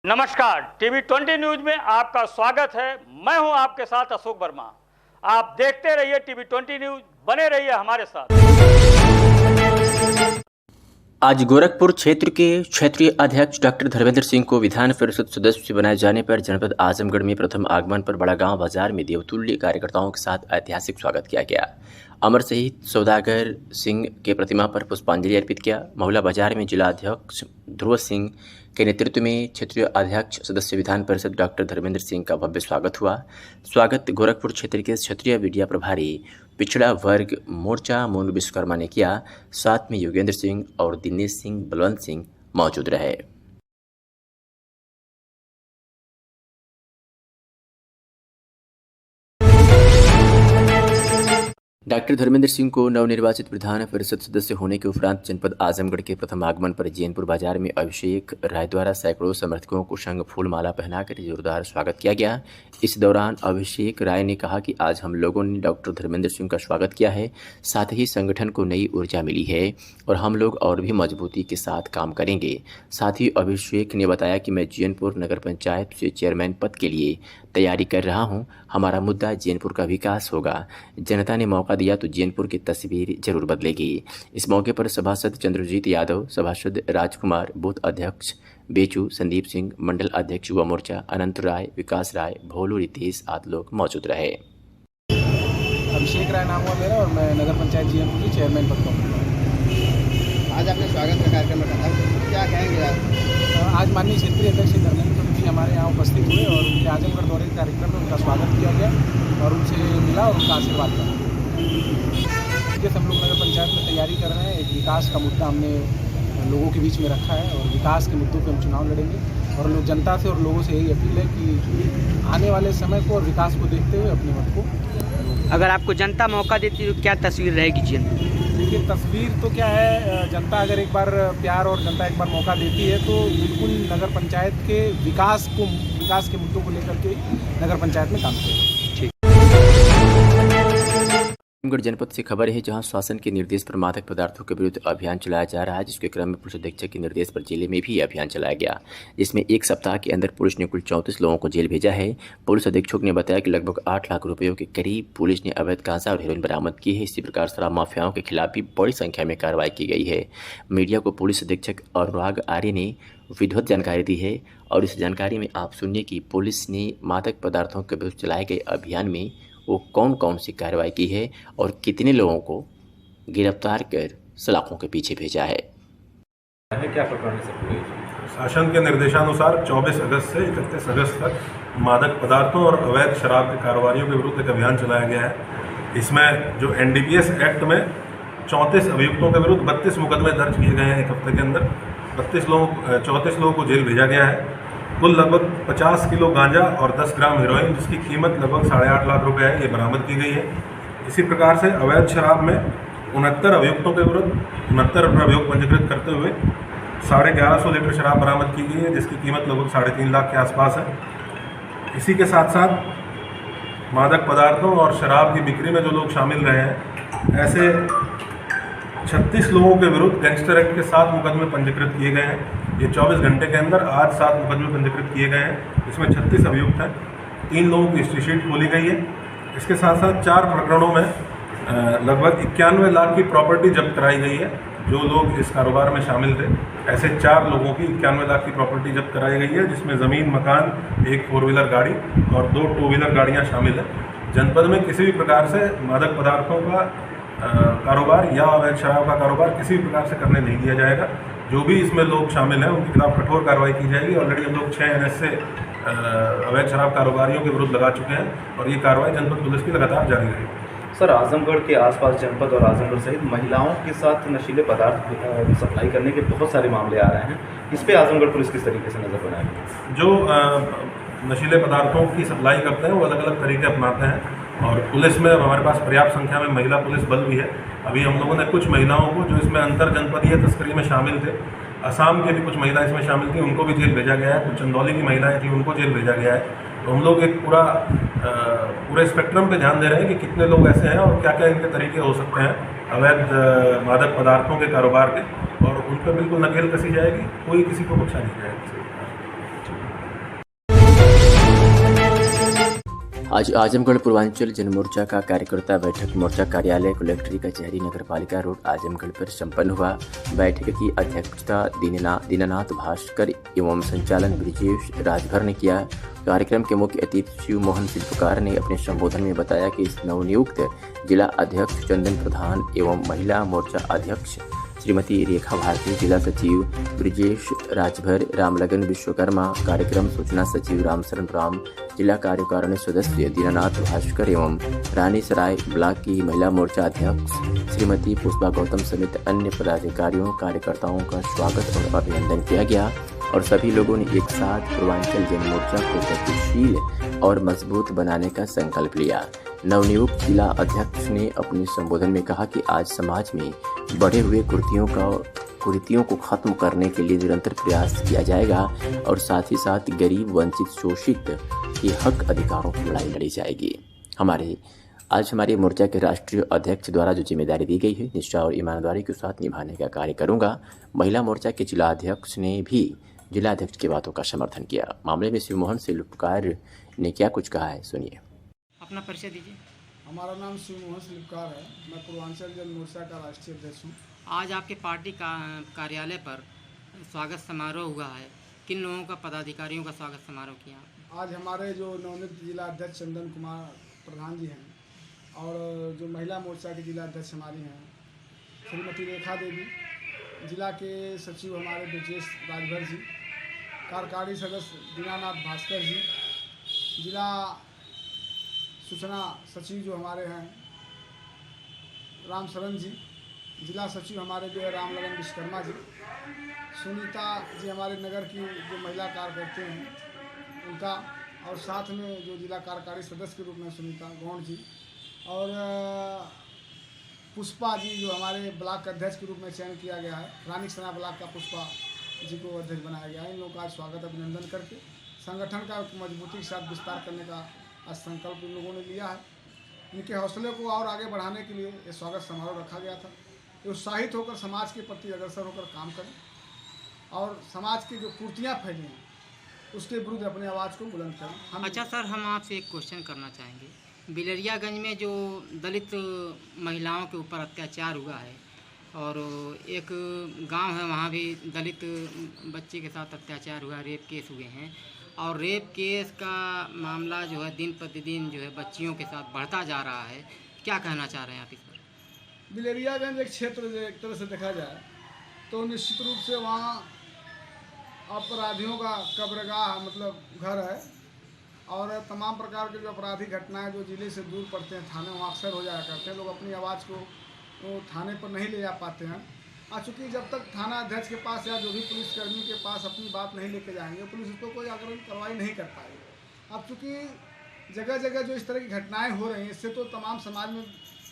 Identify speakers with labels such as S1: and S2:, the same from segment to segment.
S1: नमस्कार, TV 20 news में आपका स्वागत है। मैं हूं आपके साथ अशोक वर्मा। आप देखते रहिए टीवी 20 न्यूज, बने रहिए हमारे साथ।
S2: आज गोरखपुर क्षेत्र के क्षेत्रीय अध्यक्ष डॉक्टर धर्मेंद्र सिंह को विधान परिषद सदस्य बनाए जाने पर जनपद आजमगढ़ में प्रथम आगमन पर बड़ा गांव बाजार में देवतुल्य कार्यकर्ताओं के साथ ऐतिहासिक स्वागत किया गया। अमर शहीद सौदागर सिंह के प्रतिमा पर पुष्पांजलि अर्पित किया। महुला बाजार में जिला अध्यक्ष ध्रुव सिंह के नेतृत्व में क्षेत्रीय अध्यक्ष सदस्य विधान परिषद डॉक्टर धर्मेंद्र सिंह का भव्य स्वागत हुआ। स्वागत गोरखपुर क्षेत्र के क्षेत्रीय मीडिया प्रभारी पिछड़ा वर्ग मोर्चा मोनू विश्वकर्मा ने किया। साथ में योगेंद्र सिंह और दिनेश सिंह बलवंत सिंह मौजूद रहे। डॉक्टर धर्मेंद्र सिंह को नवनिर्वाचित विधान परिषद सदस्य होने के उपरांत जनपद आजमगढ़ के प्रथम आगमन पर जैनपुर बाजार में अभिषेक राय द्वारा सैकड़ों समर्थकों को शंख फूल माला पहनाकर जोरदार स्वागत किया गया। इस दौरान अभिषेक राय ने कहा कि आज हम लोगों ने डॉक्टर धर्मेंद्र सिंह का स्वागत किया है, साथ ही संगठन को नई ऊर्जा मिली है और हम लोग और भी मजबूती के साथ काम करेंगे। साथ ही अभिषेक ने बताया कि मैं जैनपुर नगर पंचायत से चेयरमैन पद के लिए तैयारी कर रहा हूं। हमारा मुद्दा जैनपुर का विकास होगा। जनता ने मौका दिया तो जैनपुर की तस्वीर जरूर बदलेगी। इस मौके पर सभासद चंद्रजीत यादव, सभासद राजकुमार, बूथ अध्यक्ष बेचू, संदीप सिंह, मंडल अध्यक्ष युवा मोर्चा अनंत राय, विकास राय, भोलू, रितेश आदि लोग मौजूद रहे।
S3: अभिषेक राय नाम हुआ मेरा और मैं नगर पंचायत जैनपुर की चेयरमैन पद पर हूँ।
S4: आज आपने स्वागत का कार्यक्रम रखा था, क्या कहेंगे आप?
S3: आज माननीय क्षेत्रीय अध्यक्ष धर्मेंद्र जी हमारे यहाँ उपस्थित हुए और उनके आजमगढ़ दौरे के कार्यक्रम में उनका स्वागत किया गया और उनसे मिला और उनका आशीर्वाद किया। हम लोग नगर पंचायत में तैयारी कर रहे हैं। एक विकास का मुद्दा हमने लोगों के बीच में रखा है और विकास के मुद्दों पर हम चुनाव लड़ेंगे और लोग जनता से और लोगों से यही अपील है कि आने वाले समय को और विकास को देखते हुए अपने मत को।
S5: अगर आपको जनता मौका देती तो क्या तस्वीर रहेगी जैनपुर?
S3: देखिए, तस्वीर तो क्या है, जनता अगर एक बार प्यार और जनता एक बार मौका देती है तो बिल्कुल नगर पंचायत के विकास के मुद्दों को लेकर के नगर पंचायत में काम करें।
S2: आजमगढ़ जनपद से खबर है, जहां शासन के निर्देश पर मादक पदार्थों के विरुद्ध अभियान चलाया जा रहा है, जिसके क्रम में पुलिस अधीक्षक के निर्देश पर जिले में भी अभियान चलाया गया, जिसमें एक सप्ताह के अंदर पुलिस ने कुल 34 लोगों को जेल भेजा है। पुलिस अधीक्षक ने बताया कि लगभग 8 लाख रुपयों के करीब पुलिस ने अवैध गांजा और हेरोइन बरामद की है। इसी प्रकार शराब माफियाओं के खिलाफ भी बड़ी संख्या में कार्रवाई की गई है। मीडिया को पुलिस अधीक्षक अनुराग आर्य ने विधिवत जानकारी दी है और इस जानकारी में आप सुनिए कि पुलिस ने मादक पदार्थों के विरुद्ध चलाए गए अभियान में वो कौन कौन सी कार्रवाई की है और कितने लोगों को गिरफ्तार कर सलाखों के पीछे भेजा है।
S6: क्या प्रकरण है?
S7: शासन के निर्देशानुसार 24 अगस्त से 31 अगस्त तक मादक पदार्थों और अवैध शराब के कारोबारियों के विरुद्ध एक अभियान चलाया गया है। इसमें जो NDPS एक्ट में 34 अभियुक्तों के विरुद्ध 32 मुकदमे दर्ज किए गए हैं। एक हफ्ते के अंदर 34 लोगों को जेल भेजा गया है। कुल लगभग 50 किलो गांजा और 10 ग्राम हेरोइन, जिसकी कीमत लगभग 8.5 लाख रुपए है, ये बरामद की गई है। इसी प्रकार से अवैध शराब में 69 अभियुक्तों के विरुद्ध 69 अभियोग पंजीकृत करते हुए 1150 लीटर शराब बरामद की गई है, जिसकी कीमत लगभग 3.5 लाख के आसपास है। इसी के साथ साथ मादक पदार्थों और शराब की बिक्री में जो लोग शामिल रहे हैं, ऐसे 36 लोगों के विरुद्ध गैंगस्टर एक्ट के 7 मुकदमे पंजीकृत किए गए हैं। ये 24 घंटे के अंदर आज 7 मुकदमे पंजीकृत किए गए हैं। इसमें 36 अभियुक्त हैं। 3 लोगों की हिस्ट्री शीट खोली गई है। इसके साथ साथ 4 प्रकरणों में लगभग 91 लाख की प्रॉपर्टी जब्त कराई गई है। जो लोग इस कारोबार में शामिल थे, ऐसे 4 लोगों की 91 लाख की प्रॉपर्टी जब्त कराई गई है, जिसमें ज़मीन, मकान, एक 4 व्हीलर गाड़ी और 2 2 व्हीलर गाड़ियाँ शामिल हैं। जनपद में किसी भी प्रकार से मादक पदार्थों का कारोबार या अवैध शराब का कारोबार किसी भी प्रकार से करने नहीं दिया जाएगा। जो भी इसमें लोग शामिल हैं उनके खिलाफ कठोर कार्रवाई की जाएगी। ऑलरेडी हम लोग 6 NS से अवैध शराब कारोबारियों के विरुद्ध लगा चुके हैं और ये कार्रवाई जनपद पुलिस की लगातार जारी रहेगी।
S6: सर, आजमगढ़ के आसपास जनपद और आजमगढ़ सहित महिलाओं के साथ नशीले पदार्थ सप्लाई करने के बहुत सारे मामले आ रहे हैं। इस पर आजमगढ़ पुलिस किस तरीके से नज़र बनाएगी?
S7: जो नशीले पदार्थों की सप्लाई करते हैं वो अलग अलग तरीके अपनाते हैं और पुलिस में हमारे पास पर्याप्त संख्या में महिला पुलिस बल भी है। अभी हम लोगों ने कुछ महिलाओं को जो इसमें अंतर जनपदीय तस्करी में शामिल थे, असम के भी कुछ महिला इसमें शामिल थी, उनको भी जेल भेजा गया है। कुछ चंदौली की महिलाएं थी, उनको जेल भेजा गया है। तो हम लोग एक पूरे स्पेक्ट्रम पे ध्यान दे रहे हैं कि कितने लोग ऐसे हैं और क्या क्या इनके तरीके हो सकते हैं अवैध मादक पदार्थों के कारोबार के, और उन पर बिल्कुल नकेल कसी जाएगी, कोई किसी को बख्शा नहीं जाएगी।
S2: आज आजमगढ़ पूर्वांचल जनमोर्चा का कार्यकर्ता बैठक मोर्चा कार्यालय कलेक्ट्री कचहरी नगरपालिका रोड आजमगढ़ पर संपन्न हुआ। बैठक की अध्यक्षता दीनानाथ भास्कर एवं संचालन ब्रिजेश राजभर ने किया। कार्यक्रम के मुख्य अतिथि शिव मोहन शिल्पकार ने अपने संबोधन में बताया कि इस नवनियुक्त जिला अध्यक्ष चंदन प्रधान एवं महिला मोर्चा अध्यक्ष श्रीमती रेखा भारती, जिला सचिव ब्रिजेश राजभर, रामलगन विश्वकर्मा, कार्यक्रम सूचना सचिव रामशरण राम, जिला कार्यकारिणी सदस्य दीनानाथ भास्कर एवं रानीसराय ब्लॉक की महिला मोर्चा अध्यक्ष श्रीमती पुष्पा गौतम समेत अन्य पदाधिकारियों कार्यकर्ताओं का स्वागत और अभिनंदन किया गया और सभी लोगों ने एक साथ पूर्वांचल जनमोर्चा को गतिशील और मजबूत बनाने का संकल्प लिया। नवनियुक्त जिला अध्यक्ष ने अपने संबोधन में कहा कि आज समाज में बढ़े हुए कुरीतियों को खत्म करने के लिए निरंतर प्रयास किया जाएगा और साथ ही साथ गरीब, वंचित, शोषित के हक अधिकारों की लड़ाई लड़ी जाएगी। आज हमारे मोर्चा के राष्ट्रीय अध्यक्ष द्वारा जो जिम्मेदारी दी गई है, निष्ठा और ईमानदारी के साथ निभाने का कार्य करूंगा। महिला मोर्चा के जिला अध्यक्ष ने भी जिला अध्यक्ष की बातों का समर्थन किया। मामले में शिव मोहन शिल्पकार ने क्या कुछ कहा है, सुनिए।
S5: अपना परिचय दीजिए।
S3: हमारा नाम शिव मोहन शिल्पकार है। मैं पूर्वांचल जन मोर्चा का राष्ट्रीय अध्यक्ष हूँ।
S5: आज आपके पार्टी का कार्यालय पर स्वागत समारोह हुआ है। किन लोगों का, पदाधिकारियों का स्वागत समारोह किया?
S3: आज हमारे जो नवनियुक्त जिला अध्यक्ष चंदन कुमार प्रधान जी हैं और जो महिला मोर्चा के जिला अध्यक्ष हमारी हैं श्रीमती रेखा देवी, जिला के सचिव हमारे ब्रजेश राजभर जी, कार्यकारी सदस्य दीनानाथ भास्कर जी, जिला सूचना सचिव जो हमारे हैं रामशरण जी, जिला सचिव हमारे जो है रामलगन विश्वकर्मा जी, सुनीता जी हमारे नगर की जो महिला कार्यकर्ते हैं उनका, और साथ में जो जिला कार्यकारी सदस्य के रूप में सुनीता गौड़ जी, और पुष्पा जी जो हमारे ब्लॉक अध्यक्ष के रूप में चयन किया गया है, रानीसराय ब्लॉक का पुष्पा जी को अध्यक्ष बनाया गया है। इन लोगों का स्वागत अभिनंदन करके संगठन का मजबूती के साथ विस्तार करने का संकल्प इन लोगों ने लिया है। इनके हौसले को और आगे बढ़ाने के लिए ये स्वागत समारोह रखा गया था। ये उत्साहित होकर समाज के प्रति अग्रसर होकर काम करें और समाज की जो कुर्तियाँ फैली हैं उसके विरुद्ध अपनी आवाज़ को बुलंद करें।
S5: अच्छा सर, हम आपसे एक क्वेश्चन करना चाहेंगे। बिलरियागंज में जो दलित महिलाओं के ऊपर अत्याचार हुआ है और एक गांव है वहाँ भी दलित बच्चे के साथ अत्याचार हुआ, रेप केस हुए हैं और रेप केस का मामला जो है दिन प्रतिदिन जो है बच्चियों के साथ बढ़ता जा रहा है। क्या कहना चाह रहे हैं आप इस पर?
S3: बिलरियागंज एक क्षेत्र जो एक तरह से देखा जाए तो निश्चित रूप से वहाँ अपराधियों का कब्रगाह मतलब घर है और तमाम प्रकार के जो अपराधी घटनाएं जो ज़िले से दूर पड़ते हैं, थाने वहाँ अक्सर हो जाया करते हैं। लोग अपनी आवाज़ को थाने पर नहीं ले जा पाते हैं। चूँकि जब तक थाना अध्यक्ष के पास या जो भी पुलिसकर्मी के पास अपनी बात नहीं लेके जाएंगे, पुलिस उसको कोई आगे कार्रवाई नहीं कर पाएगी। अब चूँकि जगह जगह जो इस तरह की घटनाएँ हो रही हैं, इससे तो तमाम समाज में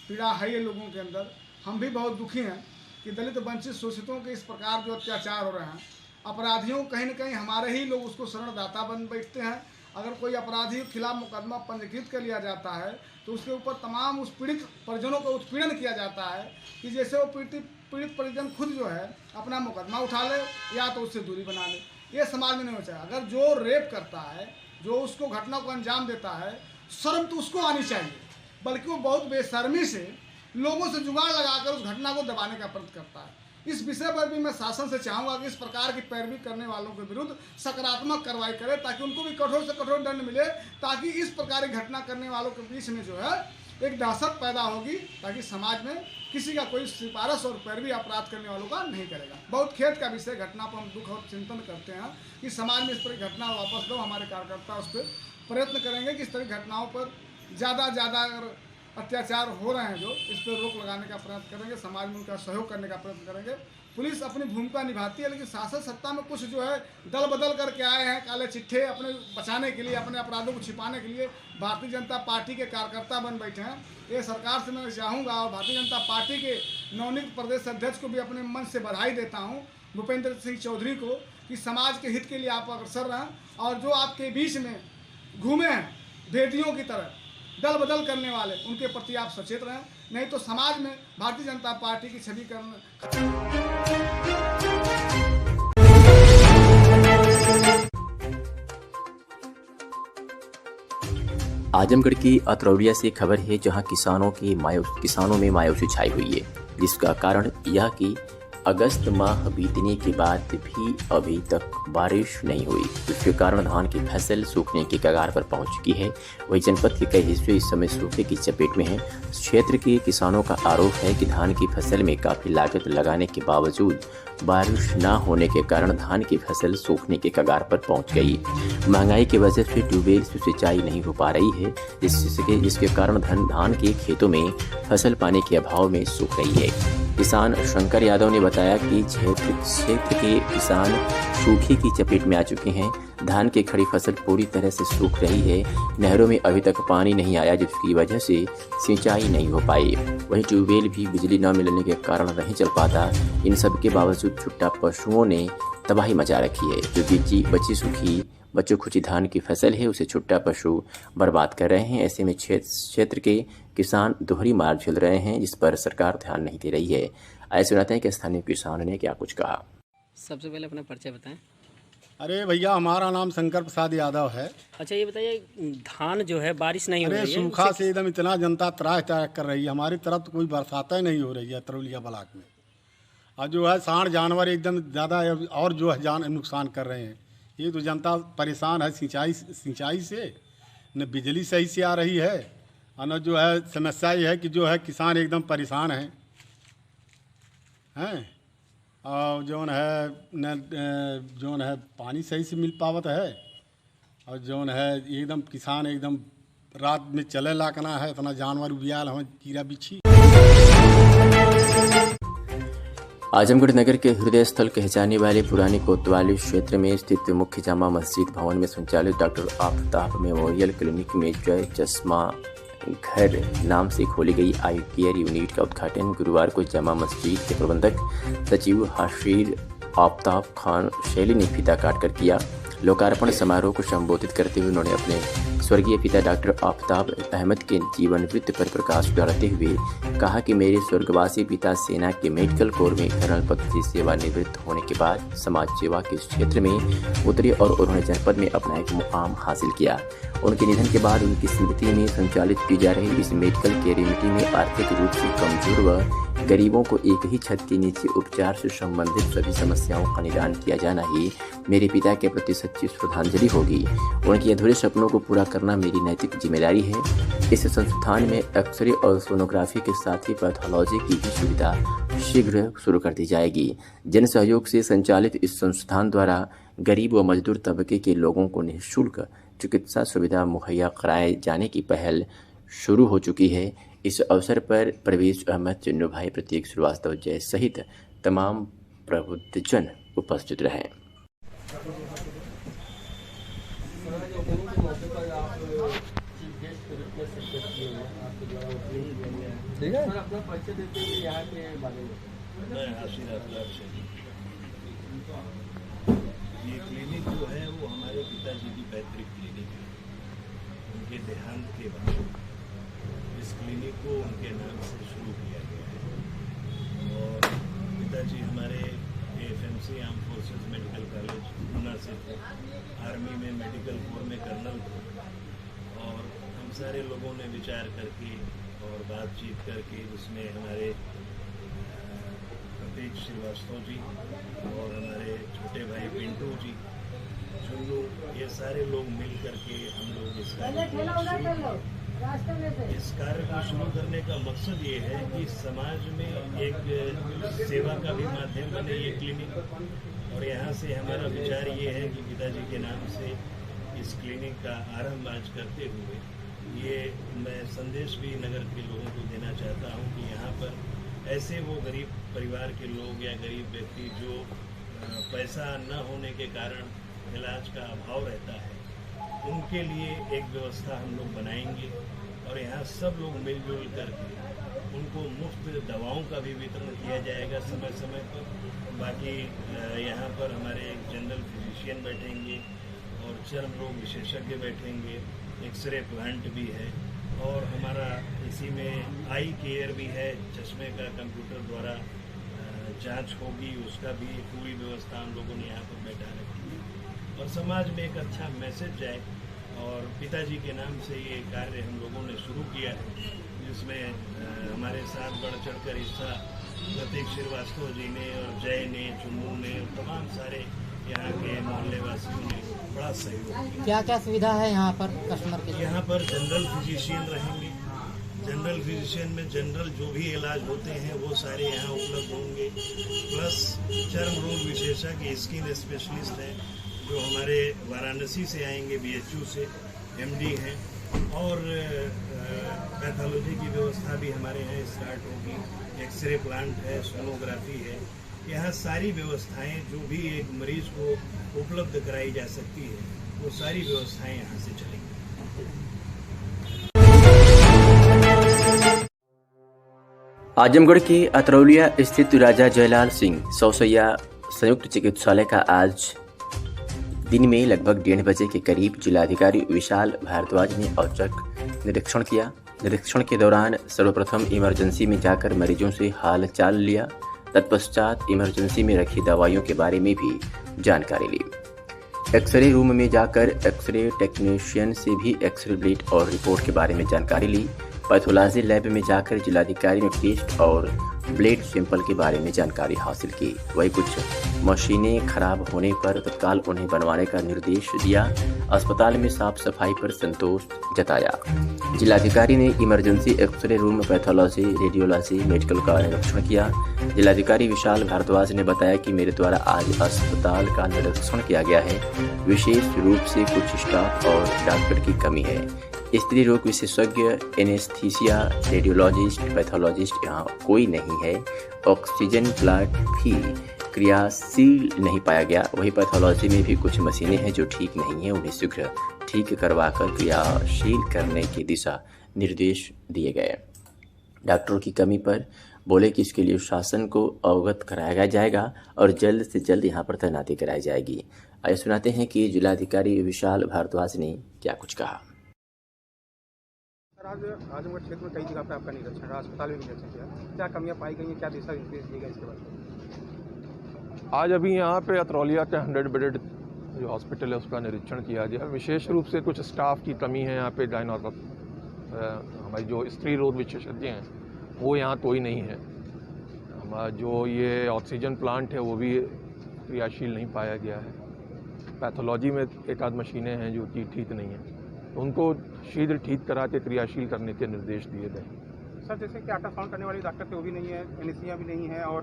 S3: पीड़ा है ये लोगों के अंदर। हम भी बहुत दुखी हैं कि दलित वंचित शोषितों के इस प्रकार जो अत्याचार हो रहे हैं, अपराधियों कहीं न कहीं हमारे ही लोग उसको शरणदाता बन बैठते हैं। अगर कोई अपराधी के खिलाफ मुकदमा पंजीकृत कर लिया जाता है तो उसके ऊपर तमाम उस पीड़ित परिजनों का उत्पीड़न किया जाता है कि जैसे वो पीड़ित परिजन खुद जो है अपना मुकदमा उठा ले या तो उससे दूरी बना ले। ये समाज में नहीं होना चाहिए। अगर जो रेप करता है, जो उसको घटना को अंजाम देता है, शर्म तो उसको आनी चाहिए, बल्कि वो बहुत बेशर्मी से लोगों से जुगाड़ लगाकर उस घटना को दबाने का प्रयत्न करता है। इस विषय पर भी मैं शासन से चाहूँगा कि इस प्रकार की पैरवी करने वालों के विरुद्ध सकारात्मक कार्रवाई करे ताकि उनको भी कठोर से कठोर दंड मिले, ताकि इस प्रकार की घटना करने वालों के बीच में जो है एक दहशत पैदा होगी, ताकि समाज में किसी का कोई सिफारिश और पैरवी अपराध करने वालों का नहीं करेगा। बहुत खेद का विषय घटना पर हम दुख और चिंतन करते हैं कि समाज में इस तरह की घटना वापस दो। हमारे कार्यकर्ता उस पर प्रयत्न करेंगे कि इस तरह की घटनाओं पर ज़्यादा अगर अत्याचार हो रहे हैं जो इस पर रोक लगाने का प्रयत्न करेंगे, समाज में उनका सहयोग करने का प्रयत्न करेंगे। पुलिस अपनी भूमिका निभाती है, लेकिन शासन सत्ता में कुछ जो है दल बदल करके आए हैं काले चिट्ठे अपने बचाने के लिए, अपने अपराधों को छिपाने के लिए भारतीय जनता पार्टी के कार्यकर्ता बन बैठे हैं। ये सरकार से मैं चाहूँगा और भारतीय जनता पार्टी के नवनियुक्त प्रदेश अध्यक्ष को भी अपने मन से बधाई देता हूँ, भूपेंद्र सिंह चौधरी को, कि समाज के हित के लिए आप अग्रसर रहें और जो आपके बीच में घूमे हैं भेदियों की तरह दल बदल करने वाले, उनके प्रति आप सचेत रहें, नहीं तो समाज में भारतीय जनता पार्टी की छवि
S2: आजमगढ़ की अतरौलिया से खबर है, जहां किसानों में मायूसी छाई हुई है, जिसका कारण यह कि अगस्त माह बीतने के बाद भी अभी तक बारिश नहीं हुई, जिसके कारण धान की फसल सूखने की कगार पर पहुंच चुकी है। वही जनपद के कई हिस्से इस समय सूखे की चपेट में हैं। क्षेत्र के किसानों का आरोप है कि धान की फसल में काफ़ी लागत लगाने के बावजूद बारिश न होने के कारण धान की फसल सूखने के कगार पर पहुंच गई। महंगाई की वजह से ट्यूबवेल से सिंचाई नहीं हो पा रही है, जिसके कारण धान के खेतों में फसल पानी के अभाव में सूख रही है। किसान शंकर यादव ने बताया कि क्षेत्र के किसान सूखे की चपेट में आ चुके हैं। धान की खड़ी फसल पूरी तरह से सूख रही है। नहरों में अभी तक पानी नहीं आया, जिसकी वजह से सिंचाई नहीं हो पाई। वहीं ट्यूबवेल भी बिजली न मिलने के कारण नहीं चल पाता। इन सब के बावजूद छुट्टा पशुओं ने तबाही मचा रखी है। जो बच्चों खुची धान की फसल है, उसे छुट्टा पशु बर्बाद कर रहे हैं। ऐसे में क्षेत्र के किसान दोहरी मार झेल रहे हैं, जिस पर सरकार ध्यान नहीं दे रही है। ऐसे सुनाते हैं कि स्थानीय किसानों ने क्या कुछ कहा।
S8: सबसे पहले अपना परिचय बताएं।
S9: अरे भैया, हमारा नाम शंकर प्रसाद यादव है।
S8: अच्छा, ये बताइए, धान जो है बारिश नहीं हो रही है,
S9: सूखा से एकदम इतना जनता त्राह कर रही है। हमारी तरफ तो कोई बरसात नहीं हो रही है तरौलिया ब्लॉक में। और जो है सांड जानवर एकदम ज़्यादा और जो है नुकसान कर रहे हैं। ये तो जनता परेशान है सिंचाई से, न बिजली सही से आ रही है, और न जो है समस्या ये है कि जो है किसान एकदम परेशान हैं और जौन है पानी सही से मिल पावत है, और जौन है एकदम किसान एकदम रात में चले लाकना है, इतना जानवर उबियाल हमें कीड़ा बिच्छी।
S2: आजमगढ़ नगर के हृदय स्थल कहे जाने वाले पुराने कोतवाली क्षेत्र में स्थित मुख्य जामा मस्जिद भवन में संचालित डॉक्टर आफताब मेमोरियल क्लिनिक में जय चश्मा घर नाम से खोली गई आई केयर यूनिट का उद्घाटन गुरुवार को जामा मस्जिद के प्रबंधक सचिव हाशिर आफताब खान शैली ने फीता काटकर किया। लोकार्पण समारोह को संबोधित करते हुए उन्होंने अपने स्वर्गीय पिता डॉक्टर आफताब अहमद के जीवन वृत्त पर प्रकाश डालते हुए कहा कि मेरे स्वर्गवासी पिता सेना के मेडिकल कोर में कर्नल पद से सेवानिवृत्त होने के बाद समाज सेवा के क्षेत्र में उतरे और उन्होंने जनपद में अपना एक मुकाम हासिल किया। उनके निधन के बाद उनकी स्मृति में संचालित की जा रही इस मेडिकल केयर यूनिट में आर्थिक रूप से कमजोर व गरीबों को एक ही छत के नीचे उपचार से संबंधित सभी समस्याओं का निदान किया जाना ही मेरे पिता के प्रति सच्ची श्रद्धांजलि होगी। उनके अधूरे सपनों को पूरा करना मेरी नैतिक जिम्मेदारी है। इस संस्थान में एक्सरे और सोनोग्राफी के साथ ही पैथोलॉजी की भी सुविधा शीघ्र शुरू कर दी जाएगी। जन सहयोग से संचालित इस संस्थान द्वारा गरीब व मजदूर तबके के लोगों को निःशुल्क चिकित्सा सुविधा मुहैया कराए जाने की पहल शुरू हो चुकी है। इस अवसर पर परवेज अहमद, चिन्नू भाई, प्रतीक श्रीवास्तव, जय सहित तमाम प्रबुद्धजन उपस्थित रहे।
S3: ठीक है, अपना परिचय देते हैं यहाँ के बारे में।
S10: ये क्लिनिक जो है वो हमारे पिताजी की पैतृक क्लिनिक है। उनके देहांत के बाद इस क्लिनिक को उनके नाम से शुरू किया गया है। और पिताजी हमारे AFMC arm forces medical college Poona से थे, आर्मी में मेडिकल कोर में कर्नल थे। और हम सारे लोगों ने विचार करके और बातचीत करके उसमें हमारे प्रतीक श्रीवास्तव जी और हमारे छोटे भाई पिंटू जी, चुन्नू, ये सारे लोग मिल करके हम लोग इस कार्य को शुरू करने का मकसद ये है कि समाज में एक सेवा का भी माध्यम बने ये क्लिनिक। और यहाँ से हमारा विचार ये है कि पिताजी के नाम से इस क्लिनिक का आरंभ आज करते हुए ये मैं संदेश भी नगर के लोगों को देना चाहता हूँ कि यहाँ पर ऐसे वो गरीब परिवार के लोग या गरीब व्यक्ति जो पैसा न होने के कारण इलाज का अभाव रहता है, उनके लिए एक व्यवस्था हम लोग बनाएंगे। और यहाँ सब लोग मिलजुल करके उनको मुफ्त दवाओं का भी वितरण किया जाएगा समय समय पर। बाकी यहाँ पर हमारे एक जनरल फिजिशियन बैठेंगे और चर्म रोग विशेषज्ञ बैठेंगे, एक्सरे प्लांट भी है, और हमारा इसी में आई केयर भी है, चश्मे का कंप्यूटर द्वारा जांच होगी, उसका भी पूरी व्यवस्था हम लोगों ने यहाँ पर बैठा रखी है। और समाज में एक अच्छा मैसेज जाए और पिताजी के नाम से ये कार्य हम लोगों ने शुरू किया, जिसमें हमारे साथ बढ़ चढ़कर हिस्सा प्रतीक श्रीवास्तव जी ने और जय ने, चुन्नू ने और तमाम सारे यहाँ के मोहल्ले वासियों ने बड़ा सहयोग किया।
S5: क्या क्या सुविधा है यहाँ पर कस्टमर के लिए?
S10: यहाँ पर जनरल फिजिशियन रहेंगे। जनरल फिजिशियन में जनरल जो भी इलाज होते हैं वो सारे यहाँ उपलब्ध होंगे, प्लस चर्म रोग विशेषज्ञ स्किन स्पेशलिस्ट हैं जो हमारे वाराणसी से आएंगे, BHU से MD हैं, और पैथोलॉजी की व्यवस्था भी हमारे यहाँ स्टार्ट होगी। एक्सरे प्लांट है, सोनोग्राफी है, यहाँ सारी व्यवस्थाएं जो भी एक मरीज को उपलब्ध कराई जा सकती है वो सारी व्यवस्थाएं यहाँ से चलेंगी।
S2: आजमगढ़ के अतरौलिया स्थित राजा जयलाल सिंह सौसैया संयुक्त चिकित्सालय का आज दिन में लगभग 1:30 बजे के करीब जिलाधिकारी विशाल भारद्वाज ने औचक निरीक्षण किया। निरीक्षण के दौरान सर्वप्रथम इमरजेंसी में जाकर मरीजों से हाल चाल लिया। तत्पश्चात इमरजेंसी में रखी दवाइयों के बारे में भी जानकारी ली। एक्सरे रूम में जाकर एक्सरे टेक्नीशियन से भी एक्सरे ब्लेड और रिपोर्ट के बारे में जानकारी ली। पैथोलॉजी लैब में जाकर जिलाधिकारी ने टेस्ट और ब्लेड सैंपल के बारे में जानकारी हासिल की। वही कुछ मशीनें खराब होने पर तत्काल उन्हें बनवाने का निर्देश दिया। अस्पताल में साफ सफाई पर संतोष जताया। जिलाधिकारी ने emergency x ray room, pathology, radiology, medical का निरीक्षण किया। जिलाधिकारी विशाल भारद्वाज ने बताया कि मेरे द्वारा आज अस्पताल का निरीक्षण किया गया है। विशेष रूप से कुछ स्टाफ और डॉक्टर की कमी है। स्त्री रोग विशेषज्ञ, एनेस्थीसिया, रेडियोलॉजिस्ट, पैथोलॉजिस्ट यहाँ कोई नहीं है। ऑक्सीजन प्लांट भी क्रियाशील नहीं पाया गया। वही पैथोलॉजी में भी कुछ मशीनें हैं जो ठीक नहीं हैं, उन्हें शीघ्र ठीक करवाकर क्रियाशील करने की दिशा निर्देश दिए गए। डॉक्टरों की कमी पर बोले कि इसके लिए शासन को अवगत कराया जाएगा और जल्द से जल्द यहाँ पर तैनाती कराई जाएगी। आइए सुनाते हैं कि जिलाधिकारी विशाल भारद्वाज ने क्या कुछ कहा।
S3: आज आजमगढ़ क्षेत्र में कई जगह पर आपका निरीक्षण रहा, अस्पताल में निरीक्षण किया, क्या कमियां पाई गई हैं, क्या दिशा निर्देश दिए गए इसके बारे में?
S11: आज अभी यहाँ पे अतरौलिया के 100 बेडेड जो हॉस्पिटल है उसका निरीक्षण किया गया। विशेष रूप से कुछ स्टाफ की कमी है यहाँ पे। हमारी जो स्त्री रोग विशेषज्ञ हैं वो यहाँ कोई नहीं है। हमारा जो ये ऑक्सीजन प्लांट है वो भी क्रियाशील नहीं पाया गया है। पैथोलॉजी में एक आध मशीनें हैं जो कि ठीक नहीं हैं, उनको शीघ्र ठीक करा के क्रियाशील करने के निर्देश दिए गए।
S3: सर, जैसे कि अल्ट्रासाउंड करने वाले डॉक्टर थे वो भी नहीं है, एनेस्थीसिया भी नहीं है और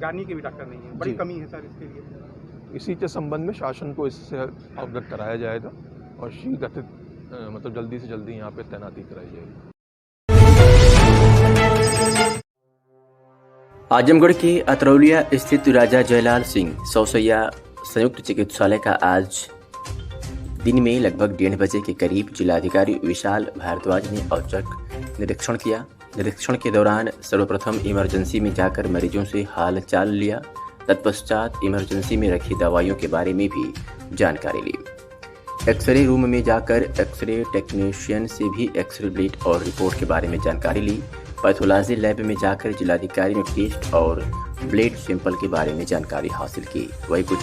S3: गानी के भी डॉक्टर नहीं है, बड़ी कमी है सर इसके लिए।
S11: इसी के संबंध में शासन को इससे अवगत कराया जाएगा और शीघ्र मतलब जल्दी से जल्दी यहाँ पे तैनाती कराई जाएगी।
S2: आजमगढ़ के अतरौलिया स्थित राजा जयलाल सिंह सौसैया संयुक्त चिकित्सालय का आज दिन में लगभग 1:30 बजे के करीब जिलाधिकारी विशाल भारद्वाज ने औचक निरीक्षण किया। निरीक्षण के दौरान सर्वप्रथम इमरजेंसी में जाकर मरीजों से हाल चाल लिया। तत्पश्चात इमरजेंसी में रखी दवाइयों के बारे में भी जानकारी ली। एक्सरे रूम में जाकर एक्सरे टेक्नीशियन से भी एक्सरे ब्लेड और रिपोर्ट के बारे में जानकारी ली। पैथोलॉजी लैब में जाकर जिलाधिकारी ने टेस्ट और ब्लेड सैंपल के बारे में जानकारी हासिल की। वही कुछ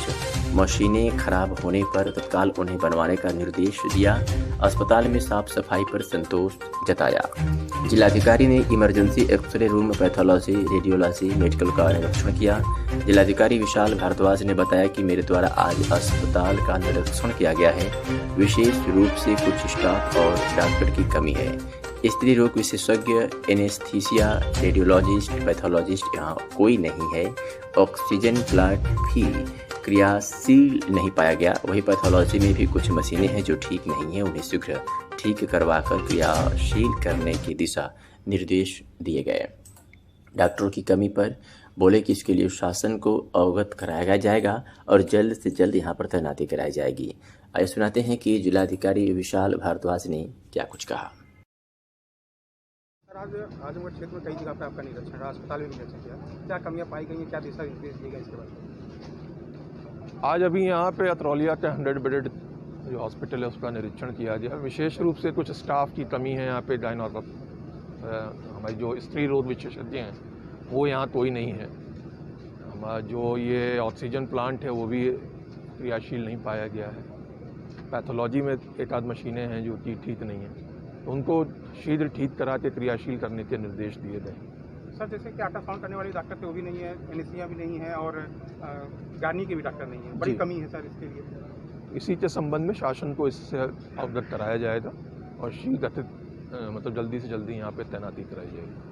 S2: मशीनें खराब होने पर तत्काल उन्हें बनवाने का निर्देश दिया। अस्पताल में साफ सफाई पर संतोष जताया। जिलाधिकारी ने emergency x ray room, pathology, radiology, medical का निरीक्षण किया। जिलाधिकारी विशाल भारद्वाज ने बताया कि मेरे द्वारा आज अस्पताल का निरीक्षण किया गया है। विशेष रूप से कुछ स्टाफ और डॉक्टर की कमी है। स्त्री रोग विशेषज्ञ, एनेस्थीसिया, रेडियोलॉजिस्ट, पैथोलॉजिस्ट यहाँ कोई नहीं है। ऑक्सीजन प्लांट भी क्रियाशील नहीं पाया गया। वही पैथोलॉजी में भी कुछ मशीनें हैं जो ठीक नहीं हैं, उन्हें शीघ्र ठीक करवाकर क्रियाशील करने की दिशा निर्देश दिए गए। डॉक्टरों की कमी पर बोले कि इसके लिए शासन को अवगत कराया जाएगा और जल्द से जल्द यहाँ पर तैनाती कराई जाएगी। आइए सुनाते हैं कि जिलाधिकारी विशाल भारद्वाज ने क्या कुछ कहा।
S3: आज आजमगढ़ क्षेत्र में कई जगह पर आपका निरीक्षण रहा, अस्पताल में निरीक्षण किया, क्या कमियां पाई गई हैं, क्या दिशा निर्देश दिए गए इसके बारे में?
S11: आज अभी यहाँ पे अतरौलिया के 100 बेडेड जो हॉस्पिटल है उसका निरीक्षण किया गया। विशेष रूप से कुछ स्टाफ की कमी है यहाँ पे। हमारी जो स्त्री रोग विशेषज्ञ हैं वो यहाँ कोई नहीं है। हमारा जो ये ऑक्सीजन प्लांट है वो भी क्रियाशील नहीं पाया गया है। पैथोलॉजी में एक आध मशीनें हैं जो कि ठीक नहीं हैं, तो उनको शीघ्र ठीक करा के क्रियाशील करने के निर्देश दिए गए।
S3: सर जैसे कि अल्ट्रासाउंड करने वाली डॉक्टर थे वो भी नहीं है, एनेस्थीसिया भी नहीं है और गानी के भी डॉक्टर नहीं है, बड़ी कमी है सर इसके लिए।
S11: इसी के संबंध में शासन को इससे अवगत कराया जाएगा और शीघ्र मतलब जल्दी से जल्दी यहाँ पे तैनाती कराई जाएगी।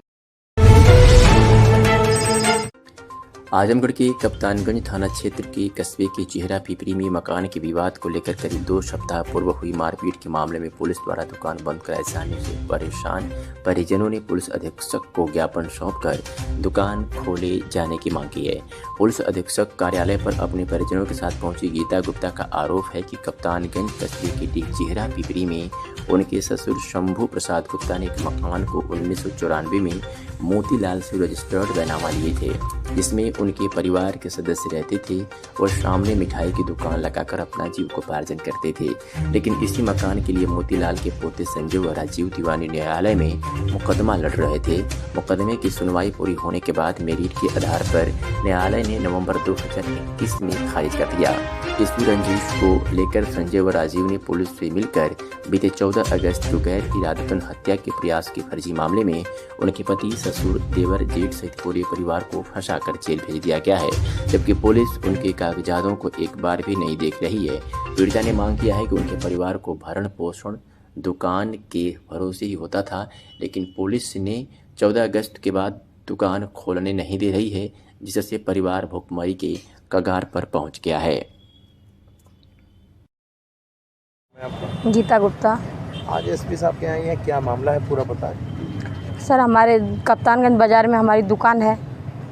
S2: आजमगढ़ के कप्तानगंज थाना क्षेत्र के कस्बे के चेहरा पिपरी में मकान के विवाद को लेकर करीब 2 सप्ताह पूर्व हुई मारपीट के मामले में पुलिस द्वारा दुकान बंद कराए जाने से परेशान परिजनों ने पुलिस अधीक्षक को ज्ञापन सौंपकर दुकान खोले जाने की मांग की है। पुलिस अधीक्षक कार्यालय पर अपने परिजनों के साथ पहुंची गीता गुप्ता का आरोप है कि कप्तानगंज कस्बे के चेहरा पिपरी में उनके ससुर शंभू प्रसाद गुप्ता ने एक मकान को 1994 में मोतीलाल से रजिस्टर्ड बैनामा लिए थे, जिसमें उनके परिवार के सदस्य रहते थे और सामने मिठाई की दुकान लगाकर अपना जीविकोपार्जन करते थे। लेकिन इसी मकान के लिए मोतीलाल के पोते संजय व राजीव तिवारी न्यायालय में मुकदमा लड़ रहे थे। मुकदमे की सुनवाई पूरी होने के बाद मेरिट के आधार पर न्यायालय ने नवंबर 2021 में खारिज कर दिया। इसी रंजिश को लेकर संजय व राजीव ने पुलिस से मिलकर बीते 14 अगस्त को गैर इरादतन हत्या के प्रयास के फर्जी मामले में उनके पति, ससुर, देवर, जेठ सहित पूरे परिवार को फंसाकर जेल भेज दिया गया है, जबकि पुलिस उनके कागजातों को एक बार भी नहीं देख रही है। पीड़िता ने मांग किया है कि उनके परिवार को भरण पोषण दुकान के भरोसे ही होता था, लेकिन पुलिस ने 14 अगस्त के बाद दुकान खोलने नहीं दे रही है, जिससे परिवार भुखमरी के कगार पर पहुंच गया है।
S12: गीता गुप्ता।
S6: आज एसपी साहब के यहाँ हैं, क्या मामला है पूरा बताएं।
S12: सर हमारे कप्तानगंज बाज़ार में हमारी दुकान है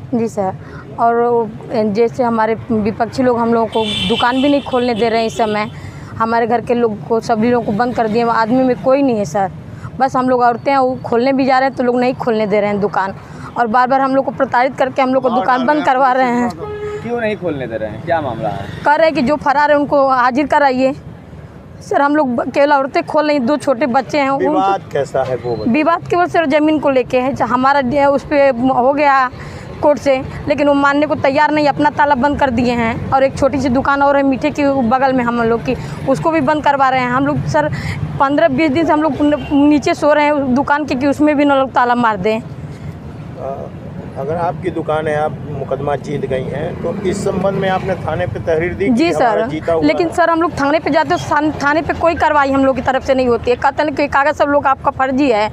S12: जी सर, और जैसे हमारे विपक्षी लोग हम लोगों को दुकान भी नहीं खोलने दे रहे हैं। इस समय हमारे घर के लोग को सभी लोगों को बंद कर दिए। आदमी में कोई नहीं है सर, बस हम लोग औरतें हैं, वो खोलने भी जा रहे हैं तो लोग नहीं खोलने दे रहे हैं दुकान, और बार बार हम लोग को प्रताड़ित करके हम लोग को दुकान बंद करवा रहे हैं।
S4: क्यों नहीं खोलने दे रहे हैं, क्या मामला है?
S12: कह रहे हैं कि जो फरार है उनको हाजिर कराइए। सर हम लोग केवल औरतें खोल नहीं, 2 छोटे बच्चे हैं।
S6: विवाद कैसा है वो?
S12: विवाद केवल सर ज़मीन को लेके है। हमारा उस पर हो गया कोर्ट से, लेकिन वो मानने को तैयार नहीं, अपना ताला बंद कर दिए हैं। और एक छोटी सी दुकान और है मीठे के बगल में हम लोग की, उसको भी बंद करवा रहे हैं। हम लोग सर 15-20 दिन से हम लोग नीचे सो रहे हैं दुकान के, कि उसमें भी न लोग ताला मार दें।
S6: अगर आपकी दुकान है, आप मुकदमा जीत गई हैं, तो इस संबंध में आपने थाने पे तहरीर दी?
S12: जी सर, लेकिन सर हम लोग थाने पे जाते तो थाने पे कोई कार्रवाई हम लोग की तरफ से नहीं होती है। कहते हैं कि कागज़ सब लोग आपका फर्जी है,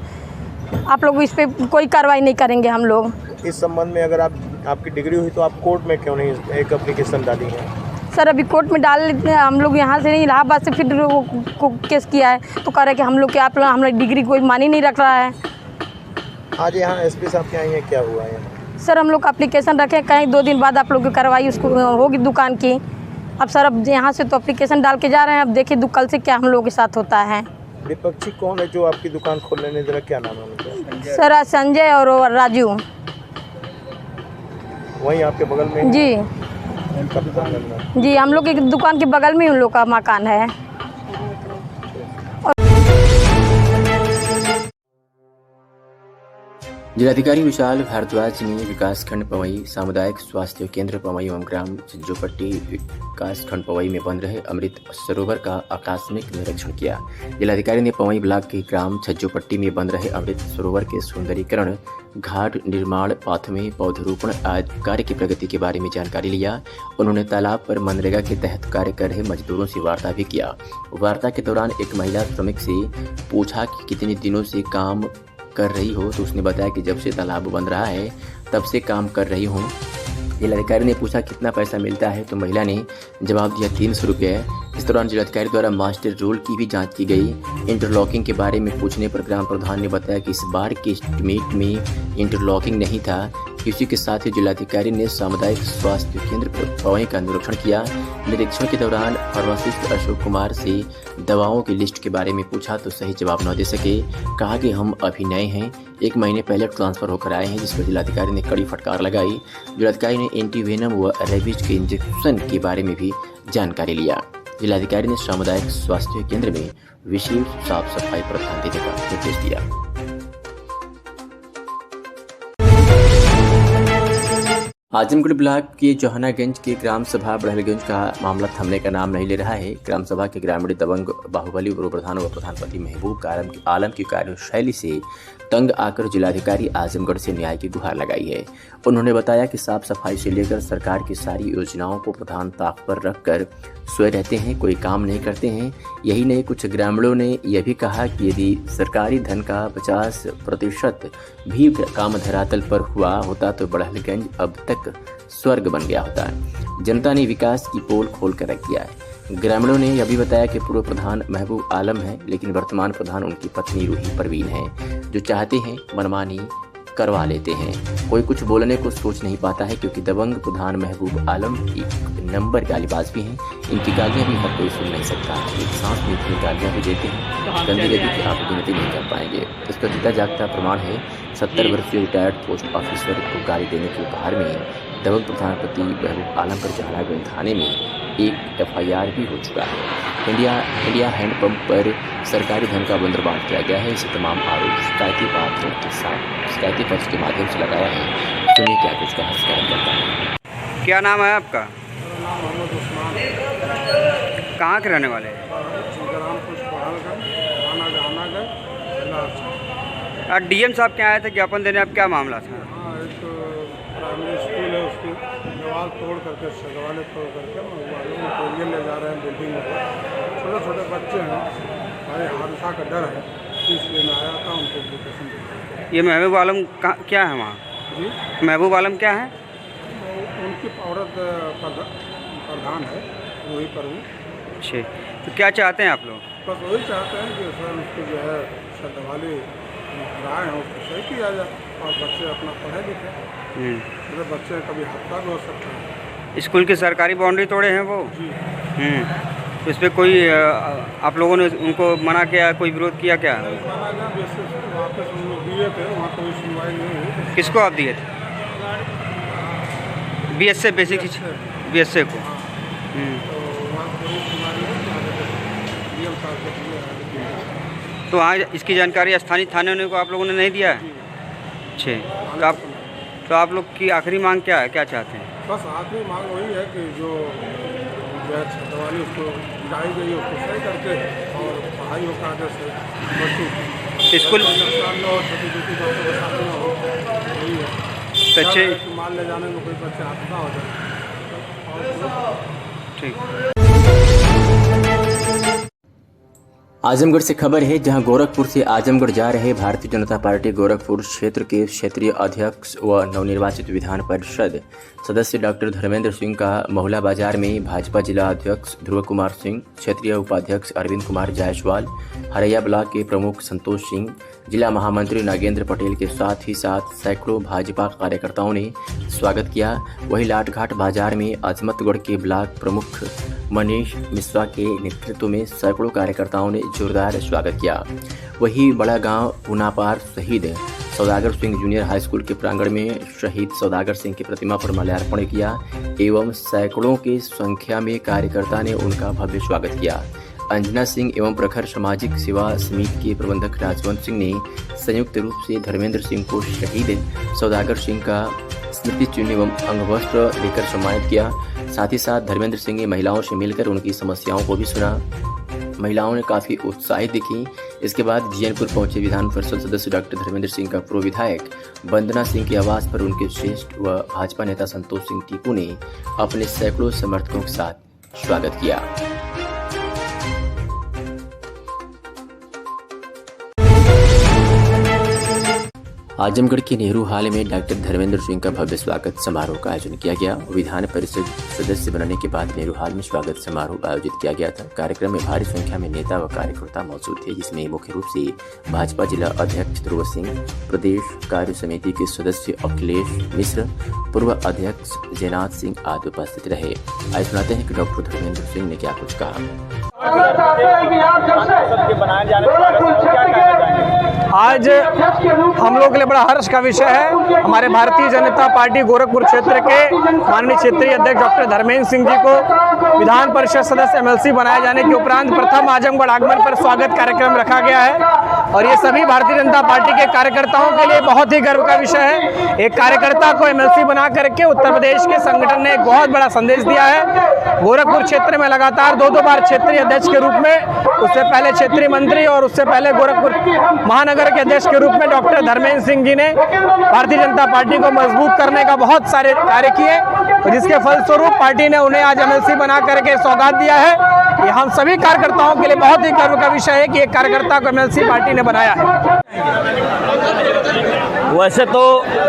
S12: आप लोग इस पर कोई कार्रवाई नहीं करेंगे। हम लोग
S6: इस संबंध में अगर आपकी डिग्री हुई तो आप कोर्ट में क्यों नहीं एक एप्लीकेशन डाली है?
S12: सर अभी कोर्ट में डाल लेते हैं हम लोग, यहाँ से नहीं इलाहाबाद से फिर वो केस किया है, तो कह रहे हैं कि हम लोग के आप लोग हम लोग डिग्री कोई मानी नहीं रख रहा है।
S6: आज यहाँ एसपी साहब के यहाँ क्या हुआ है?
S12: सर हम लोग एप्लीकेशन रखे, कहीं 2 दिन बाद आप लोग की कार्रवाई उसको होगी दुकान की। अब सर अब यहाँ से तो एप्लीकेशन डाल के जा रहे हैं, अब देखिए कल से क्या हम लोगों के साथ होता है।
S6: विपक्षी कौन है जो आपकी दुकान खोलने नहीं दे रहा, क्या नाम है उनका?
S12: सर संजय और राजू।
S6: वहीं आपके बगल में?
S12: जी जी, हम लोग की दुकान के बगल में उन लोग का मकान है।
S2: जिलाधिकारी विशाल भारद्वाज ने विकासखंड पवई, सामुदायिक स्वास्थ्य केंद्र पवई एवं ग्राम छज्जोपट्टी विकासखंड पवई में बन रहे अमृत सरोवर का आकस्मिक निरीक्षण किया। जिलाधिकारी ने पवई ब्लॉक के ग्राम छज्जोपट्टी में बन रहे अमृत सरोवर के सुंदरीकरण, घाट निर्माण, पाथवे, पौधरोपण आदि कार्य की प्रगति के बारे में जानकारी लिया। उन्होंने तालाब पर मनरेगा के तहत कार्य कर रहे मजदूरों से वार्ता भी किया। वार्ता के दौरान एक महिला श्रमिक से पूछा कि कितने दिनों से काम कर रही हो, तो उसने बताया कि जब से तालाब बन रहा है तब से काम कर रही हूँ। जिलाधिकारी ने पूछा कितना पैसा मिलता है, तो महिला ने जवाब दिया 300 रुपये। इस दौरान जिलाधिकारी द्वारा मास्टर रोल की भी जांच की गई। इंटरलॉकिंग के बारे में पूछने पर ग्राम प्रधान ने बताया कि इस बार के एस्टीमेट में इंटरलॉकिंग नहीं था। इसी के साथ ही जिलाधिकारी ने सामुदायिक स्वास्थ्य केंद्र पवई का निरीक्षण किया। निरीक्षण के दौरान फार्मासिस्ट अशोक कुमार से दवाओं की लिस्ट के बारे में पूछा तो सही जवाब न दे सके। कहा कि हम अभी नए हैं, 1 महीने पहले ट्रांसफ़र होकर आए हैं, जिस पर जिलाधिकारी ने कड़ी फटकार लगाई। जिलाधिकारी ने एंटीवेनम व रेबीज के इंजेक्शन के बारे में भी जानकारी लिया। जिलाधिकारी ने सामुदायिक स्वास्थ्य केंद्र में विशेष साफ सफाई पर ध्यान देने का निर्देश दिया। आजमगढ़ ब्लॉक के जोहानागंज के ग्राम सभा बड़हलगंज का मामला थमने का नाम नहीं ले रहा है। ग्राम सभा के ग्रामीण दबंग बाहुबली पूर्व प्रधान व प्रधानपति महबूब आलम की कार्यशैली से तंग आकर जिलाधिकारी आजमगढ़ से न्याय की गुहार लगाई है। उन्होंने बताया कि साफ सफाई से लेकर सरकार की सारी योजनाओं को प्रधान ताक पर रखकर सोए रहते हैं, कोई काम नहीं करते हैं। यही नहीं, कुछ ग्रामीणों ने यह भी कहा कि यदि सरकारी धन का 50% भी काम धरातल पर हुआ होता तो बड़हलगंज अब तक स्वर्ग बन गया होता। जनता ने विकास की पोल खोल कर रख दिया है। ग्रामीणों ने यह भी बताया कि पूर्व प्रधान महबूब आलम है, लेकिन वर्तमान प्रधान उनकी पत्नी रूही परवीन है, जो चाहते हैं मनमानी करवा लेते हैं। कोई कुछ बोलने को सोच नहीं पाता है, क्योंकि दबंग प्रधान महबूब आलम एक नंबर गालीबाज भी हैं। इनकी गालियां भी हर कोई सुन नहीं सकता। एक सांस में इतनी गालियां भी देते हैं, गंदी गति की आप गिनती नहीं कर पाएंगे। इसका जीता जागता प्रमाण है 70 वर्षीय रिटायर्ड पोस्ट ऑफिसर को गाली देने के उपहार में दबंग प्रधानपति महबूब आलम पर जोहानागंज थाने में एक FIR भी हो चुका है। इंडिया हैंडपंप पर सरकारी धन का बंदरबांट किया गया है। इसे तमाम आरोप शिकायती पात्रों के साथ शिकायती पक्ष के माध्यम से लगाया है। सुनिए क्या कुछ कहा शिकायत करता है।
S13: क्या नाम है आपका?
S3: मेरा नाम मोहम्मद उस्मान।
S13: कहाँ के रहने वाले हैं? आज DM साहब क्या आए थे ज्ञापन देने, अब क्या मामला था?
S3: हाँ, एक प्राइमरी स्कूल है, उसकी दीवार तोड़ करके सगवाले तोड़ करके मटेरियल ले जा रहे हैं बिल्डिंग में। छोटे छोटे बच्चे हैं, भाई हादसा का डर है, इसलिए मैं आया था उनको एप्लीकेशन देने।
S13: ये महबूब आलम क्या है वहाँ?
S3: जी,
S13: महबूब आलम क्या है?
S3: उनकी औरत प्रधान है, वही परवीन।
S13: अच्छे, तो क्या चाहते हैं आप लोग?
S3: बस वही चाहते हैं कि सर उसको जो है श्रद्धावाली राय है उसको सही किया जाए और बच्चे अपना पढ़े लिखे। मतलब बच्चे कभी हादसा भी हो सकता है।
S13: स्कूल की सरकारी बाउंड्री तोड़े हैं वो?
S3: जी।
S13: तो इस पर कोई आप लोगों ने उनको मना किया, कोई विरोध किया क्या?
S3: वापस हम लोग दिए थे, वहाँ कोई सुनवाई नहीं हुई।
S13: किसको आप दिए थे? BSA बेसिक BSA को। तो आज इसकी जानकारी स्थानीय थाने को आप लोगों ने नहीं दिया है? अच्छा, तो आप लोग की आखिरी मांग क्या है, क्या चाहते हैं?
S3: बस आखिरी मांग वही है कि जो छतवाली उसको लाई गई उसको सही करके और पढ़ाई हो कायदे से बच्चों
S13: स्कूल
S3: छोटी छोटी बच्चों के साथ में हो, यही है।
S13: अच्छे
S3: माल ले जाने में कोई बच्चे हादसा हो जाए।
S13: ठीक।
S2: आजमगढ़ से खबर है, जहां गोरखपुर से आजमगढ़ जा रहे भारतीय जनता पार्टी गोरखपुर क्षेत्र के क्षेत्रीय अध्यक्ष व नवनिर्वाचित विधान परिषद सदस्य डॉक्टर धर्मेंद्र सिंह का महुला बाजार में भाजपा जिला अध्यक्ष ध्रुव कुमार सिंह, क्षेत्रीय उपाध्यक्ष अरविंद कुमार जायसवाल, हरैया ब्लॉक के प्रमुख संतोष सिंह, जिला महामंत्री नागेंद्र पटेल के साथ ही सैकड़ों भाजपा कार्यकर्ताओं ने स्वागत किया। वहीं लाटघाट बाजार में अजमतगढ़ के ब्लॉक प्रमुख मनीष मिश्रा के नेतृत्व में सैकड़ों कार्यकर्ताओं ने जोरदार स्वागत किया। वहीं बड़ा गांव पुनापार शहीद सौदागर सिंह जूनियर हाई स्कूल के प्रांगण में शहीद सौदागर सिंह की प्रतिमा पर माल्यार्पण किया एवं सैकड़ों की संख्या में कार्यकर्ता ने उनका भव्य स्वागत किया। अंजना सिंह एवं प्रखर सामाजिक सेवा समिति के प्रबंधक राजवंत सिंह ने संयुक्त रूप से धर्मेंद्र सिंह को शहीद सौदागर सिंह का स्मृति चिन्ह एवं अंगवस्त्र देकर सम्मानित किया। साथ ही साथ धर्मेंद्र सिंह ने महिलाओं से मिलकर उनकी समस्याओं को भी सुना। महिलाओं ने काफ़ी उत्साहित दिखी। इसके बाद जीएनपुर पहुंचे विधान परिषद सदस्य डॉक्टर धर्मेंद्र सिंह का पूर्व विधायक वंदना सिंह के आवास पर उनके श्रेष्ठ व भाजपा नेता संतोष सिंह टीकू ने अपने सैकड़ों समर्थकों के साथ स्वागत किया। आजमगढ़ के नेहरू हाल में डॉक्टर धर्मेंद्र सिंह का भव्य स्वागत समारोह का आयोजन किया गया। विधान परिषद सदस्य बनने के बाद नेहरू हाल में स्वागत समारोह आयोजित किया गया था। कार्यक्रम में भारी संख्या में नेता व कार्यकर्ता मौजूद थे, जिसमें मुख्य रूप से भाजपा जिला अध्यक्ष ध्रुव सिंह, प्रदेश कार्य समिति के सदस्य अखिलेश मिश्र, पूर्व अध्यक्ष जयनाथ सिंह आदि उपस्थित रहे। आइए सुनाते हैं कि डॉक्टर धर्मेंद्र सिंह ने क्या कुछ कहा।
S14: आज हम लोग के लिए बड़ा हर्ष का विषय है। हमारे भारतीय जनता पार्टी गोरखपुर क्षेत्र के माननीय क्षेत्रीय अध्यक्ष डॉक्टर धर्मेंद्र सिंह जी को विधान परिषद सदस्य MLC बनाए जाने के उपरांत प्रथम आजमगढ़ आगमन पर स्वागत कार्यक्रम रखा गया है और ये सभी भारतीय जनता पार्टी के कार्यकर्ताओं के लिए बहुत ही गर्व का विषय है। एक कार्यकर्ता को MLC बना करके उत्तर प्रदेश के संगठन ने एक बहुत बड़ा संदेश दिया है। गोरखपुर क्षेत्र में लगातार दो बार क्षेत्रीय अध्यक्ष के रूप में, उससे पहले क्षेत्रीय मंत्री और उससे पहले गोरखपुर महानगर के अध्यक्ष के रूप में डॉक्टर धर्मेंद्र सिंह जी ने भारतीय जनता पार्टी को मजबूत करने का बहुत सारे कार्य किए, जिसके फलस्वरूप पार्टी ने उन्हें आज MLC बना करके सौगात दिया है। ये हम सभी कार्यकर्ताओं के लिए बहुत ही गर्व का विषय है कि एक कार्यकर्ता को MLC पार्टी ने बनाया है।
S15: वैसे तो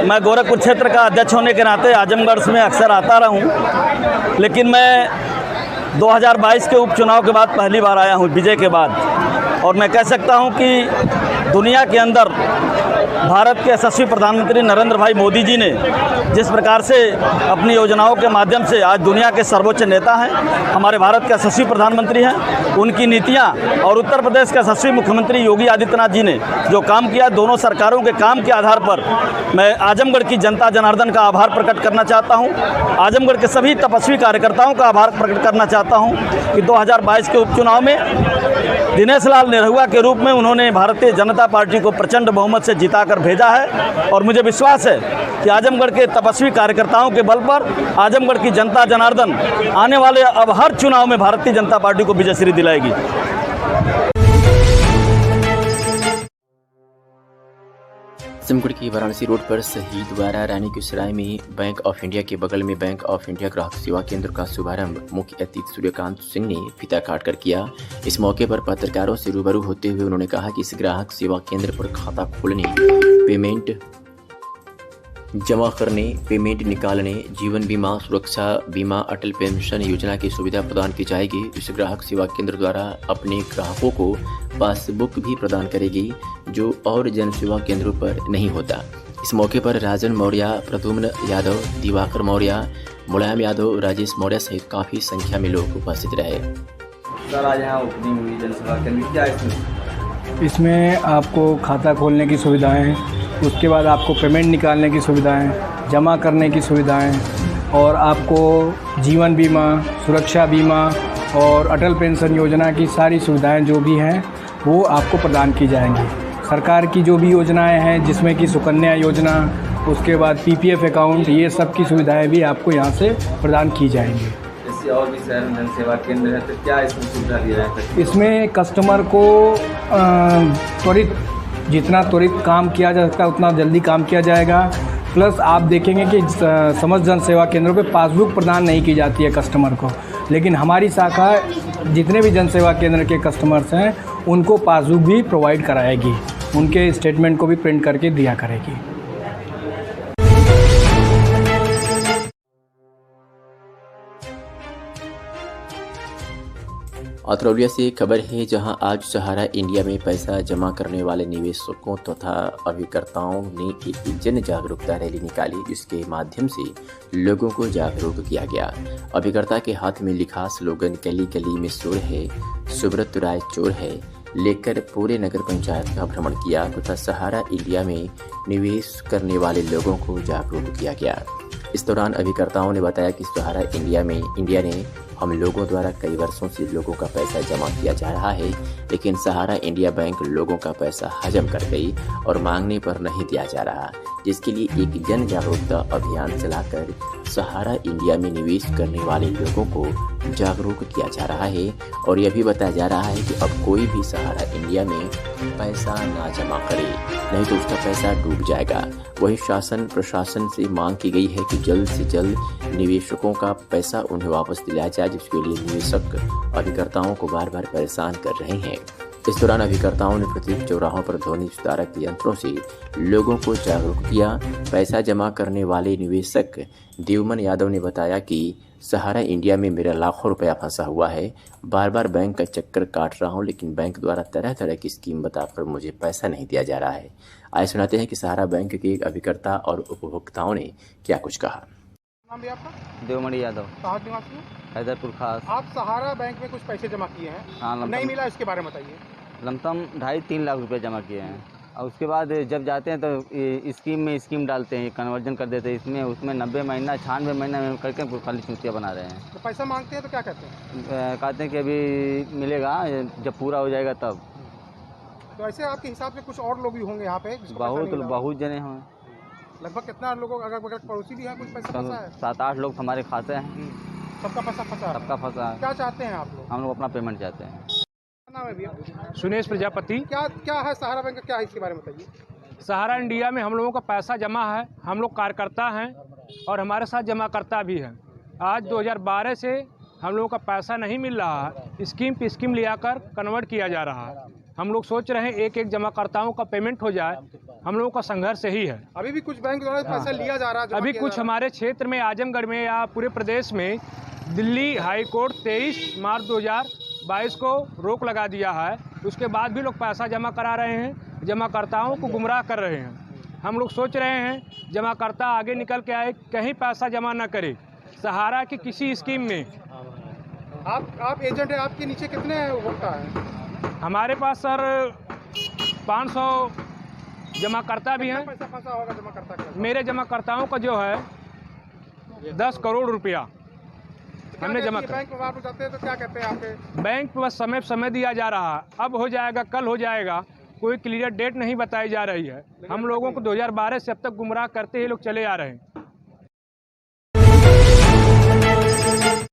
S15: मैं गोरखपुर क्षेत्र का अध्यक्ष होने के नाते आजमगढ़ में अक्सर आता रहा हूँ, लेकिन मैं 2022 के उपचुनाव के बाद पहली बार आया हूँ विजय के बाद, और मैं कह सकता हूँ कि दुनिया के अंदर भारत के यशस्वी प्रधानमंत्री नरेंद्र भाई मोदी जी ने जिस प्रकार से अपनी योजनाओं के माध्यम से आज दुनिया के सर्वोच्च नेता हैं, हमारे भारत के यशस्वी प्रधानमंत्री हैं, उनकी नीतियां और उत्तर प्रदेश के यशस्वी मुख्यमंत्री योगी आदित्यनाथ जी ने जो काम किया, दोनों सरकारों के काम के आधार पर मैं आजमगढ़ की जनता जनार्दन का आभार प्रकट करना चाहता हूँ। आजमगढ़ के सभी तपस्वी कार्यकर्ताओं का आभार प्रकट करना चाहता हूँ कि 2022 के उपचुनाव में दिनेश लाल निरहुआ के रूप में उन्होंने भारतीय जनता पार्टी को प्रचंड बहुमत से जिताकर भेजा है और मुझे विश्वास है कि आजमगढ़ के तपस्वी कार्यकर्ताओं के बल पर आजमगढ़ की जनता जनार्दन आने वाले अब हर चुनाव में भारतीय जनता पार्टी को विजयश्री दिलाएगी।
S2: आजमगढ़ की वाराणसी रोड पर शहीद द्वारा रानी की सराय में बैंक ऑफ इंडिया के बगल में बैंक ऑफ इंडिया ग्राहक सेवा केंद्र का शुभारंभ मुख्य अतिथि सूर्यकांत सिंह ने फीता काटकर किया। इस मौके पर पत्रकारों से रूबरू होते हुए उन्होंने कहा कि इस ग्राहक सेवा केंद्र पर खाता खोलने, पेमेंट जमा करने, पेमेंट निकालने, जीवन बीमा, सुरक्षा बीमा, अटल पेंशन योजना की सुविधा प्रदान की जाएगी। इस ग्राहक सेवा केंद्र द्वारा अपने ग्राहकों को पासबुक भी प्रदान करेगी, जो और जन सेवा केंद्रों पर नहीं होता। इस मौके पर राजन मौर्य, प्रद्युम्न यादव, दिवाकर मौर्य, मुलायम यादव, राजेश मौर्य सहित काफ़ी संख्या में लोग उपस्थित रहे।
S16: सर, आज यहाँ ओपनिंग हुई जन सेवा केंद्र, क्या
S3: इसमें आपको खाता खोलने की सुविधाएं, उसके बाद आपको पेमेंट निकालने की सुविधाएं, जमा करने की सुविधाएं और आपको जीवन बीमा, सुरक्षा बीमा और अटल पेंशन योजना की सारी सुविधाएं जो भी हैं वो आपको प्रदान की जाएंगी। सरकार की जो भी योजनाएं हैं जिसमें कि सुकन्या योजना, उसके बाद PPF अकाउंट, ये सब की सुविधाएं भी आपको यहाँ से प्रदान की जाएंगी।
S16: इससे और भी शहर में जन सेवा केंद्र है तो क्या इसमें सुविधा दी जाए?
S3: इसमें कस्टमर को जितना त्वरित काम किया जा सकता है उतना जल्दी काम किया जाएगा। प्लस आप देखेंगे कि समस्त जन सेवा केंद्रों पे पासबुक प्रदान नहीं की जाती है कस्टमर को, लेकिन हमारी शाखा जितने भी जन सेवा केंद्र के कस्टमर्स हैं उनको पासबुक भी प्रोवाइड कराएगी, उनके स्टेटमेंट को भी प्रिंट करके दिया करेगी।
S2: अतरौलिया से खबर है, जहां आज सहारा इंडिया में पैसा जमा करने वाले निवेशकों तथा अभिकर्ताओं ने एक जन जागरूकता रैली निकाली, जिसके माध्यम से लोगों को जागरूक किया गया। अभिकर्ता के हाथ में लिखा स्लोगन "गली गली में चोर है, सुब्रत राय चोर है" लेकर पूरे नगर पंचायत का भ्रमण किया तथा सहारा इंडिया में निवेश करने वाले लोगों को जागरूक किया गया। इस दौरान अभिकर्ताओं ने बताया कि सहारा इंडिया ने हम लोगों द्वारा कई वर्षों से लोगों का पैसा जमा किया जा रहा है, लेकिन सहारा इंडिया बैंक लोगों का पैसा हजम कर गई और मांगने पर नहीं दिया जा रहा, जिसके लिए एक जन जागरूकता अभियान चलाकर सहारा इंडिया में निवेश करने वाले लोगों को जागरूक किया जा रहा है। और यह भी बताया जा रहा है कि अब कोई भी सहारा इंडिया में पैसा ना जमा करे, नहीं तो उसका पैसा डूब जाएगा। वही शासन प्रशासन से मांग की गई है कि जल्द से जल्द निवेशकों का पैसा उन्हें वापस दिलाया जाए, जिसके लिए निवेशक अभिकर्ताओं को बार बार परेशान कर रहे हैं। इस दौरान अभिकर्ताओं ने प्रत्येक चौराहों पर ध्वनि सुधारक यंत्रों से लोगों को जागरूक किया। पैसा जमा करने वाले निवेशक देवमन यादव ने बताया कि सहारा इंडिया में मेरा लाखों रुपया फंसा हुआ है, बार बार बैंक का चक्कर काट रहा हूं, लेकिन बैंक द्वारा तरह तरह की स्कीम बताकर मुझे पैसा नहीं दिया जा रहा है। आइए सुनाते हैं कि सहारा बैंक के अभिकर्ता और उपभोक्ताओं ने क्या कुछ कहा।
S3: नाम भी आपका?
S16: देवमणि यादव।
S3: कहाँ निवासी?
S16: हैदरपुर खास।
S3: आप सहारा बैंक में कुछ पैसे जमा किए हैं?
S16: हाँ,
S3: नहीं मिला, इसके बारे में बताइए।
S16: लमसम 2.5-3 लाख रुपए जमा किए हैं।
S17: और उसके बाद जब जाते हैं तो स्कीम में स्कीम डालते हैं, कन्वर्जन कर देते हैं इसमें उसमें 90 महीना 96 महीना में करके खाली चूतियाँ बना रहे हैं।
S3: तो पैसा मांगते हैं तो क्या कहते हैं?
S17: कहते हैं कि अभी मिलेगा जब पूरा हो जाएगा तब।
S3: तो ऐसे आपके हिसाब से कुछ और लोग भी होंगे यहाँ पे?
S17: बहुत जने हैं।
S3: लगभग कितना लोगों का अगर पड़ोसी भी है कुछ पैसा फंसा है?
S17: 7-8 लोग हमारे खाते हैं।
S3: सबका पैसा फंसा है?
S17: सबका फंसा है।
S3: क्या चाहते हैं आप लोग?
S17: हम लोग अपना पेमेंट चाहते हैं।
S3: नाम है भैया?
S14: सुनेश प्रजापति।
S3: क्या है सहारा बैंक का, क्या है इसके बारे में बताइए।
S14: सहारा इंडिया में हम लोगों का पैसा जमा है, हम लोग कार्यकर्ता हैं और हमारे साथ जमाकर्ता भी हैं। आज 2012 से हम लोगों का पैसा नहीं मिल रहा है, स्कीम पे स्कीम लिया कर कन्वर्ट किया जा रहा है। हम लोग सोच रहे हैं एक जमाकर्ताओं का पेमेंट हो जाए, हम लोगों का संघर्ष यही है।
S3: अभी भी कुछ बैंक द्वारा पैसा लिया जा रहा है?
S14: अभी कुछ हमारे क्षेत्र में आजमगढ़ में या पूरे प्रदेश में दिल्ली हाई कोर्ट 23 मार्च 2022 को रोक लगा दिया है। उसके बाद भी लोग पैसा जमा करा रहे हैं, जमाकर्ताओं को गुमराह कर रहे हैं। हम लोग सोच रहे हैं जमाकर्ता आगे निकल के आए, कहीं पैसा जमा न करे सहारा की किसी स्कीम में।
S3: आप एजेंट हैं, आपके नीचे कितने उपभोक्ता हैं?
S14: हमारे पास सर 500 जमाकर्ता भी हैं।
S3: पैसा फंसा होगा जमाकर्ता का?
S14: मेरे जमाकर्ताओं का जो है 10 करोड़ रुपया हमने जमा कर।
S3: बैंक में आप जाते हैं तो क्या कहते हैं आपके?
S14: बैंक पर बस समय दिया जा रहा है, अब हो जाएगा कल हो जाएगा, कोई क्लियर डेट नहीं बताई जा रही है। हम लोगों को 2012 से अब तक गुमराह करते ही लोग चले आ रहे हैं।